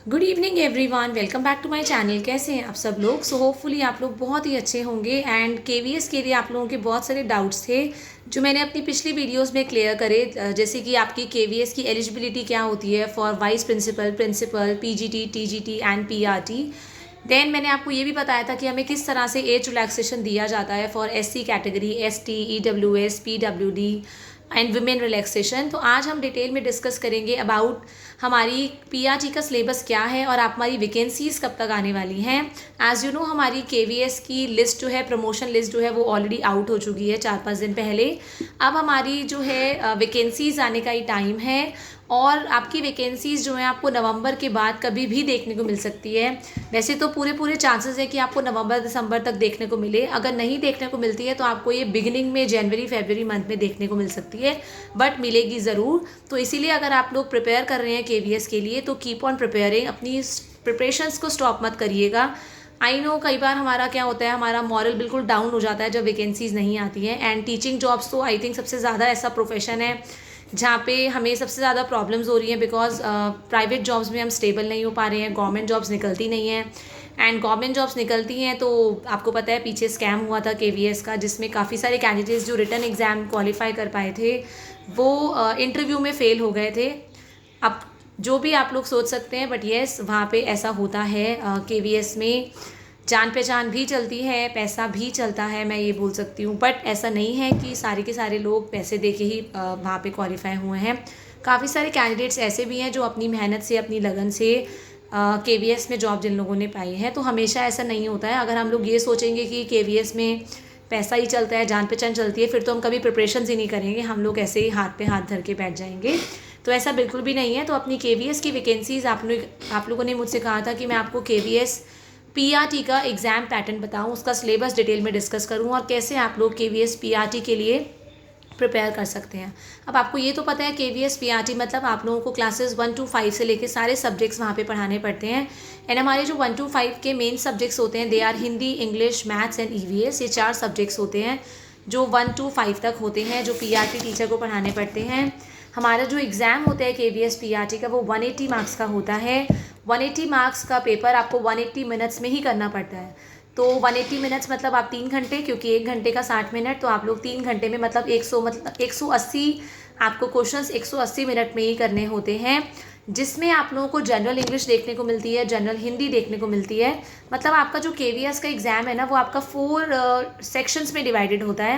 Good evening everyone, welcome back to my channel. कैसे हैं आप सब लोग? सो होपफुली आप लोग बहुत ही अच्छे होंगे। एंड केवीएस के लिए आप लोगों के बहुत सारे डाउट्स थे जो मैंने अपनी पिछली वीडियोस में क्लियर करे। जैसे कि आपकी केवीएस की एलिजिबिलिटी क्या होती है for vice principal, principal, PGT, TGT and PRT. Then मैंने आपको ये भी बताया था कि हमें किस तरह से एज रिलैक्सेशन दिया जाता है for SC category, ST, EWS, PWD and women relaxation. तो आज हम डिटेल में डिस्कस करेंगे अबाउट हमारी पीआरटी का सिलेबस क्या है और आप हमारी वैकेंसीज़ कब तक आने वाली हैं। एज़ यू नो, हमारी केवीएस की लिस्ट जो है, प्रमोशन लिस्ट जो है वो ऑलरेडी आउट हो चुकी है 4-5 दिन पहले। अब हमारी जो है वैकेंसीज़ आने का ही टाइम है और आपकी वैकेंसीज़ जो है आपको नवंबर के बाद कभी भी देखने को मिल सकती है। वैसे तो पूरे पूरे चांसेस है कि आपको नवंबर दिसंबर तक देखने को मिले। अगर नहीं देखने को मिलती है तो आपको ये बिगिनिंग में जनवरी फरवरी मंथ में देखने को मिल सकती है, बट मिलेगी ज़रूर। तो इसीलिए अगर आप लोग प्रिपेयर कर रहे हैं केवीएस के लिए तो कीप ऑन प्रिपेयरिंग, अपनी प्रिपरेशंस को स्टॉप मत करिएगा। आई नो कई बार हमारा क्या होता है, हमारा मॉरल बिल्कुल डाउन हो जाता है जब वैकेंसीज़ नहीं आती हैं। एंड टीचिंग जॉब्स तो आई थिंक सबसे ज़्यादा ऐसा प्रोफेशन है जहाँ पे हमें सबसे ज़्यादा प्रॉब्लम्स हो रही हैं, बिकॉज प्राइवेट जॉब्स में हम स्टेबल नहीं हो पा रहे हैं, गवर्नमेंट जॉब्स निकलती नहीं हैं। एंड गवर्नमेंट जॉब्स निकलती हैं तो आपको पता है पीछे स्कैम हुआ था केवीएस का, जिसमें काफ़ी सारे कैंडिडेट्स जो रिटन एग्ज़ाम क्वालिफाई कर पाए थे वो इंटरव्यू में फ़ेल हो गए थे। अब जो भी आप लोग सोच सकते हैं, बट येस वहाँ पे ऐसा होता है। केवीएस में जान पहचान भी चलती है, पैसा भी चलता है, मैं ये बोल सकती हूँ। बट ऐसा नहीं है कि सारे के सारे लोग पैसे दे के ही वहाँ पे क्वालिफाई हुए हैं। काफ़ी सारे कैंडिडेट्स ऐसे भी हैं जो अपनी मेहनत से, अपनी लगन से केवीएस में जॉब जिन लोगों ने पाई है। तो हमेशा ऐसा नहीं होता है। अगर हम लोग ये सोचेंगे कि केवीएस में पैसा ही चलता है, जान पहचान चलती है, फिर तो हम कभी प्रिपरेशन ही नहीं करेंगे, हम लोग ऐसे ही हाथ पे हाथ धर के बैठ जाएंगे। तो ऐसा बिल्कुल भी नहीं है। तो अपनी केवीएस की वैकेंसीज़ आप लोगों ने मुझसे कहा था कि मैं आपको केवीएस पीआरटी का एग्ज़ाम पैटर्न बताऊं, उसका सिलेबस डिटेल में डिस्कस करूं और कैसे आप लोग केवीएस पीआरटी के लिए प्रिपेयर कर सकते हैं। अब आपको ये तो पता है केवीएस पीआरटी मतलब आप लोगों को क्लासेस 1 to 5 से लेके सारे सब्जेक्ट्स वहाँ पे पढ़ाने पड़ते हैं। एंड हमारे जो 1 to 5 के मेन सब्जेक्ट्स होते हैं they are Hindi, English, maths and EVS. ये 4 सब्जेक्ट्स होते हैं जो 1 to 5 तक होते हैं, जो पीआरटी टीचर को पढ़ाने पड़ते हैं। हमारा जो एग्ज़ाम होता है केवीएस पीआरटी का वो 180 मार्क्स का होता है। 180 मार्क्स का पेपर आपको 180 मिनट्स में ही करना पड़ता है। तो 180 मिनट्स मतलब आप 3 घंटे, क्योंकि 1 घंटे का 60 मिनट, तो आप लोग 3 घंटे में मतलब 180 आपको क्वेश्चंस 180 मिनट में ही करने होते हैं, जिसमें आप लोगों को जनरल इंग्लिश देखने को मिलती है, जनरल हिंदी देखने को मिलती है। मतलब आपका जो केवीएस का एग्ज़ाम है ना वो आपका 4 सेक्शंस में डिवाइडेड होता है।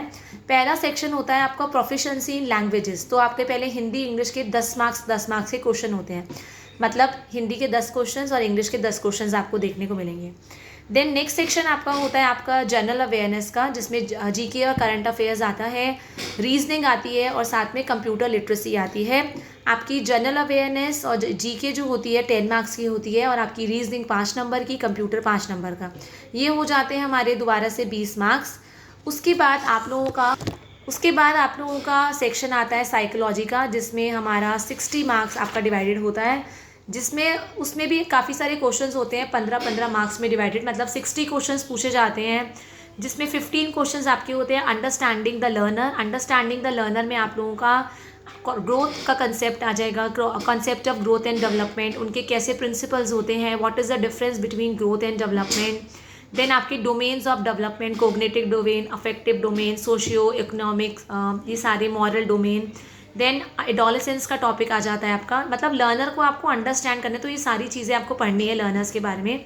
पहला सेक्शन होता है आपका प्रोफिशिएंसी इन लैंग्वेजेस। तो आपके पहले हिंदी इंग्लिश के 10 मार्क्स के क्वेश्चन होते हैं, मतलब हिंदी के 10 क्वेश्चन और इंग्लिश के 10 क्वेश्चन आपको देखने को मिलेंगे। देन नेक्स्ट सेक्शन आपका होता है आपका जनरल अवेयरनेस का, जिसमें जीके और करंट अफेयर्स आता है, रीजनिंग आती है और साथ में कंप्यूटर लिटरेसी आती है। आपकी जनरल अवेयरनेस और जीके जो होती है 10 मार्क्स की होती है और आपकी रीजनिंग 5 नंबर की, कंप्यूटर 5 नंबर का। ये हो जाते हैं हमारे दोबारा से 20 मार्क्स। उसके बाद आप लोगों का सेक्शन आता है साइकोलॉजी का, जिसमें हमारा 60 मार्क्स आपका डिवाइडेड होता है, जिसमें उसमें भी काफ़ी सारे क्वेश्चंस होते हैं 15-15 मार्क्स में डिवाइडेड, मतलब 60 क्वेश्चंस पूछे जाते हैं, जिसमें 15 क्वेश्चंस आपके होते हैं understanding the learner. Understanding the learner में आप लोगों का ग्रोथ का कंसेप्ट आ जाएगा, concept of growth and development, उनके कैसे प्रिंसिपल्स होते हैं, what is the difference between growth and development. Then आपके domains of development, cognitive domain, affective domain, socio economics, ये सारे मॉरल डोमेन। देन एडोलेसेंस का टॉपिक आ जाता है आपका, मतलब लर्नर को आपको अंडरस्टैंड करना है, तो ये सारी चीज़ें आपको पढ़नी है लर्नर्स के बारे में।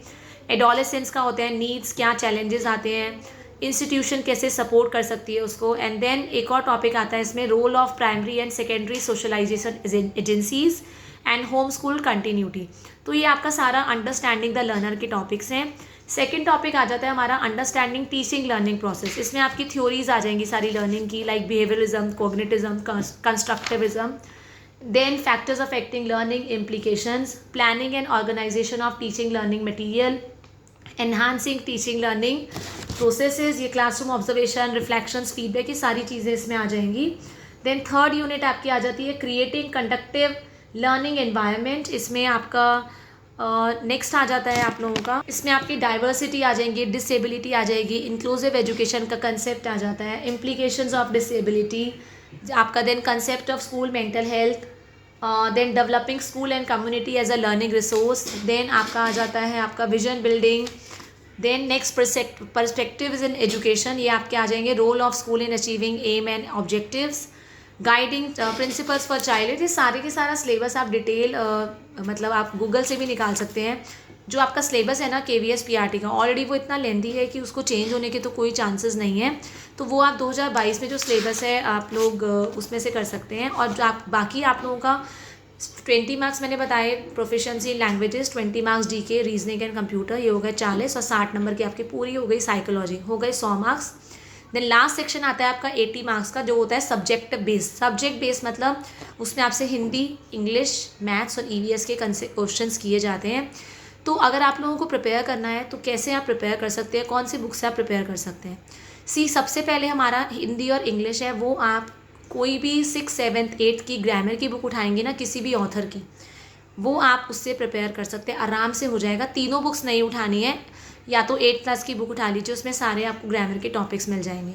एडोलेसेंस का होता है नीड्स, क्या चैलेंजेस आते हैं, इंस्टीट्यूशन कैसे सपोर्ट कर सकती है उसको। एंड देन एक और टॉपिक आता है इसमें, role of primary and secondary socialisation agencies and home school continuity. तो ये आपका सारा अंडरस्टैंडिंग द लर्नर के टॉपिक्स हैं। सेकेंड टॉपिक आ जाता है हमारा अंडरस्टैंडिंग टीचिंग लर्निंग प्रोसेस। इसमें आपकी थ्योरीज आ जाएंगी सारी लर्निंग की, like behaviourism, cognitivism, constructivism. Then factors affecting learning, implications, planning and organisation of teaching learning material, enhancing teaching learning processes, ये क्लासरूम ऑब्जर्वेशन, रिफ्लेक्शंस, फीडबैक, ये सारी चीज़ें इसमें आ जाएंगी। देन थर्ड यूनिट आपकी आ जाती है क्रिएटिंग कंडक्टिव लर्निंग एनवायरनमेंट। इसमें आपका नेक्स्ट आ जाता है आप लोगों का, इसमें आपकी डाइवर्सिटी आ जाएंगी, डिसेबिलिटी आ जाएगी, इंक्लूसिव एजुकेशन का कंसेप्ट आ जाता है, इम्प्लीकेशंस ऑफ डिसेबिलिटी आपका, then concept of school mental health, then developing school and community as a learning resource, then आपका आ जाता है आपका vision building, then next perspectives in education, ये आपके आ जाएंगे role of school in achieving aim and objectives, guiding principles for child. ये सारे के सारा सिलेबस आप डिटेल मतलब आप गूगल से भी निकाल सकते हैं। जो आपका सिलेबस है ना KVS PRT का, ऑलरेडी वो इतना लेंदी है कि उसको चेंज होने के तो कोई चांसेस नहीं है। तो वो आप 2022 में जो सिलेबस है आप लोग उसमें से कर सकते हैं। और जो आप बाकी आप लोगों का 20 मार्क्स मैंने बताए proficiency in languages, 20 marks DK reasoning and computer, ये हो गए 40, और 60 नंबर की आपकी पूरी हो गई साइकोलॉजी, हो गए 100 मार्क्स। देन लास्ट सेक्शन आता है आपका 80 मार्क्स का, जो होता है सब्जेक्ट बेस्ड। सब्जेक्ट बेस्ड मतलब उसमें आपसे हिंदी, इंग्लिश, मैथ्स और EVS के क्वेश्चंस किए जाते हैं। तो अगर आप लोगों को प्रिपेयर करना है तो कैसे आप प्रिपेयर कर सकते हैं, कौन सी बुक से आप प्रिपेयर कर सकते हैं। सबसे पहले हमारा हिंदी और इंग्लिश है, वो आप कोई भी 6, 7, 8 की ग्रामर की बुक उठाएंगे ना, किसी भी ऑथर की, वो आप उससे प्रिपेयर कर सकते हैं, आराम से हो जाएगा। तीनों बुक्स नहीं उठानी है, या तो 8 क्लास की बुक उठा लीजिए, उसमें सारे आपको ग्रामर के टॉपिक्स मिल जाएंगे,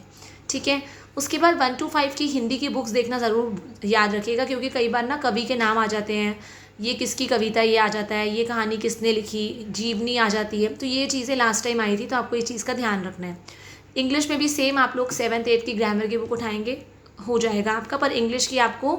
ठीक है। उसके बाद 1 to 5 की हिंदी की बुक्स देखना ज़रूर याद रखिएगा, क्योंकि कई बार ना कवि के नाम आ जाते हैं, ये किसकी कविता ये आ जाता है, ये कहानी किसने लिखी, जीवनी आ जाती है, तो ये चीज़ें लास्ट टाइम आई थी, तो आपको ये चीज़ का ध्यान रखना है। इंग्लिश में भी सेम आप लोग 7th 8th की ग्रामर की बुक उठाएंगे, हो जाएगा आपका। पर इंग्लिश की आपको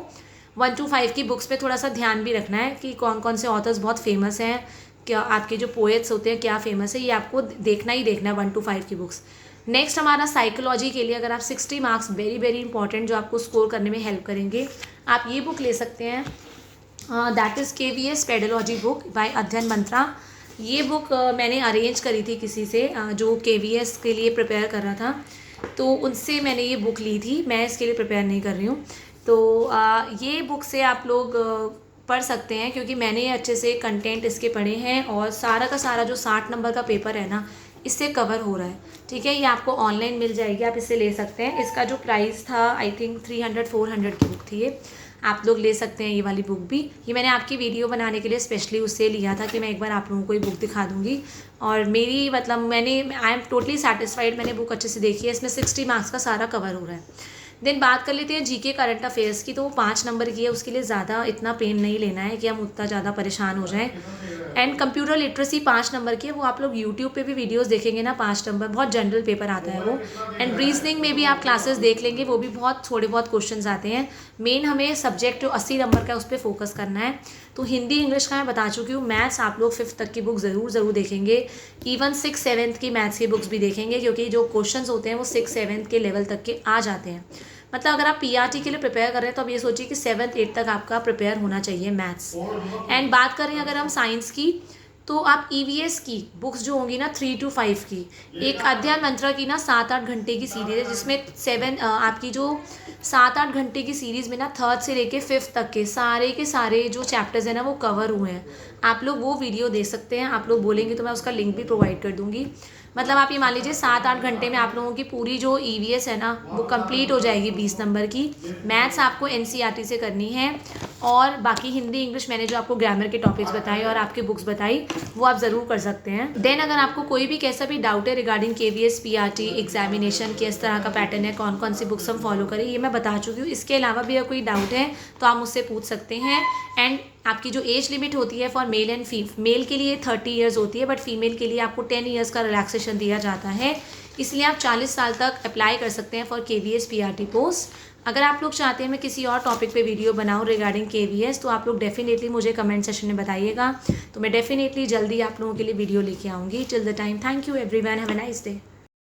1 to 5 की बुक्स पे थोड़ा सा ध्यान भी रखना है कि कौन कौन से ऑथर्स बहुत फेमस हैं, क्या आपके जो पोएट्स होते हैं क्या फेमस है, ये आपको देखना ही देखना है 1 to 5 की बुक्स। नेक्स्ट हमारा साइकोलॉजी के लिए, अगर आप 60 मार्क्स वेरी वेरी इंपॉर्टेंट जो आपको स्कोर करने में हेल्प करेंगे, आप ये बुक ले सकते हैं, that is KVS pedology book by अध्ययन मंत्रा। ये बुक मैंने अरेंज करी थी किसी से जो KVS के लिए प्रिपेयर कर रहा था, तो उनसे मैंने ये बुक ली थी, मैं इसके लिए प्रिपेयर नहीं कर रही हूँ। तो ये बुक से आप लोग पढ़ सकते हैं, क्योंकि मैंने अच्छे से कंटेंट इसके पढ़े हैं, और सारा का सारा जो 60 नंबर का पेपर है ना, इससे कवर हो रहा है, ठीक है। ये आपको ऑनलाइन मिल जाएगी, आप इसे ले सकते हैं। इसका जो प्राइस था आई थिंक 300-400 की बुक थी ये, आप लोग ले सकते हैं ये वाली बुक भी। ये मैंने आपकी वीडियो बनाने के लिए स्पेशली उससे लिया था कि मैं एक बार आप लोगों को ये बुक दिखा दूँगी। और मेरी मतलब आई एम टोटली सेटिस्फाइड, मैंने बुक अच्छे से देखी है, इसमें 60 मार्क्स का सारा कवर हो रहा है। देन बात कर लेते हैं GK करंट अफेयर्स की, तो वो 5 नंबर की है, उसके लिए ज़्यादा इतना पेन नहीं लेना है कि हम उतना ज़्यादा परेशान हो जाएं। एंड कंप्यूटर लिटरेसी 5 नंबर की है, वो आप लोग यूट्यूब पे भी वीडियोस देखेंगे ना, 5 नंबर बहुत जनरल पेपर आता है वो। एंड रीजनिंग में भी आप क्लासेस देख लेंगे, वो भी बहुत थोड़े बहुत क्वेश्चन आते हैं। मेन हमें सब्जेक्ट जो 80 नंबर का है उस पर फोकस करना है। तो हिंदी इंग्लिश का मैं बता चुकी हूँ। मैथ्स आप लोग 5th तक की बुक ज़रूर देखेंगे, इवन 6, 7th की मैथ्स की बुक्स भी देखेंगे, क्योंकि जो क्वेश्चन होते हैं वो 6, 7th के लेवल तक के आ जाते हैं। मतलब अगर आप PRT के लिए प्रिपेयर कर रहे हैं तो अब ये सोचिए कि 7th 8th तक आपका प्रिपेयर होना चाहिए मैथ्स। एंड बात करें अगर हम साइंस की, तो आप EVS की बुक्स जो होंगी ना 3 to 5 की, एक अध्ययन मंत्रा की ना 7-8 घंटे की सीरीज़ है, जिसमें आपकी जो 7-8 घंटे की सीरीज़ में ना 3rd से लेके 5th तक के सारे जो चैप्टर्स हैं ना वो कवर हुए हैं। आप लोग वो वीडियो देख सकते हैं, आप लोग बोलेंगे तो मैं उसका लिंक भी प्रोवाइड कर दूँगी। मतलब आप ये मान लीजिए 7-8 घंटे में आप लोगों की पूरी जो EVS है ना वो कंप्लीट हो जाएगी 20 नंबर की। मैथ्स आपको NCERT से करनी है, और बाकी हिंदी इंग्लिश मैंने जो आपको ग्रामर के टॉपिक्स बताए और आपकी बुक्स बताई वो आप ज़रूर कर सकते हैं। देन अगर आपको कोई भी कैसा भी डाउट है रिगार्डिंग KVS PRT एग्जामिनेशन, किस तरह का पैटर्न है, कौन कौन सी बुक्स हम फॉलो करें, ये मैं बता चुकी हूँ। इसके अलावा भी अगर कोई डाउट है तो आप मुझसे पूछ सकते हैं। एंड आपकी जो एज लिमिट होती है फॉर मेल एंड मेल के लिए 30 ईयर्स होती है, बट फीमेल के लिए आपको 10 ईयर्स का रिलैक्सेशन दिया जाता है, इसलिए आप 40 साल तक अप्लाई कर सकते हैं फॉर KVS PRT पोस्ट। अगर आप लोग चाहते हैं मैं किसी और टॉपिक पे वीडियो बनाऊं रिगार्डिंग KVS, तो आप लोग डेफिनेटली मुझे कमेंट सेक्शन में बताइएगा, तो मैं डेफिनेटली जल्दी आप लोगों के लिए वीडियो लेके आऊँगी। Till the time, thank you everyone, have a nice day.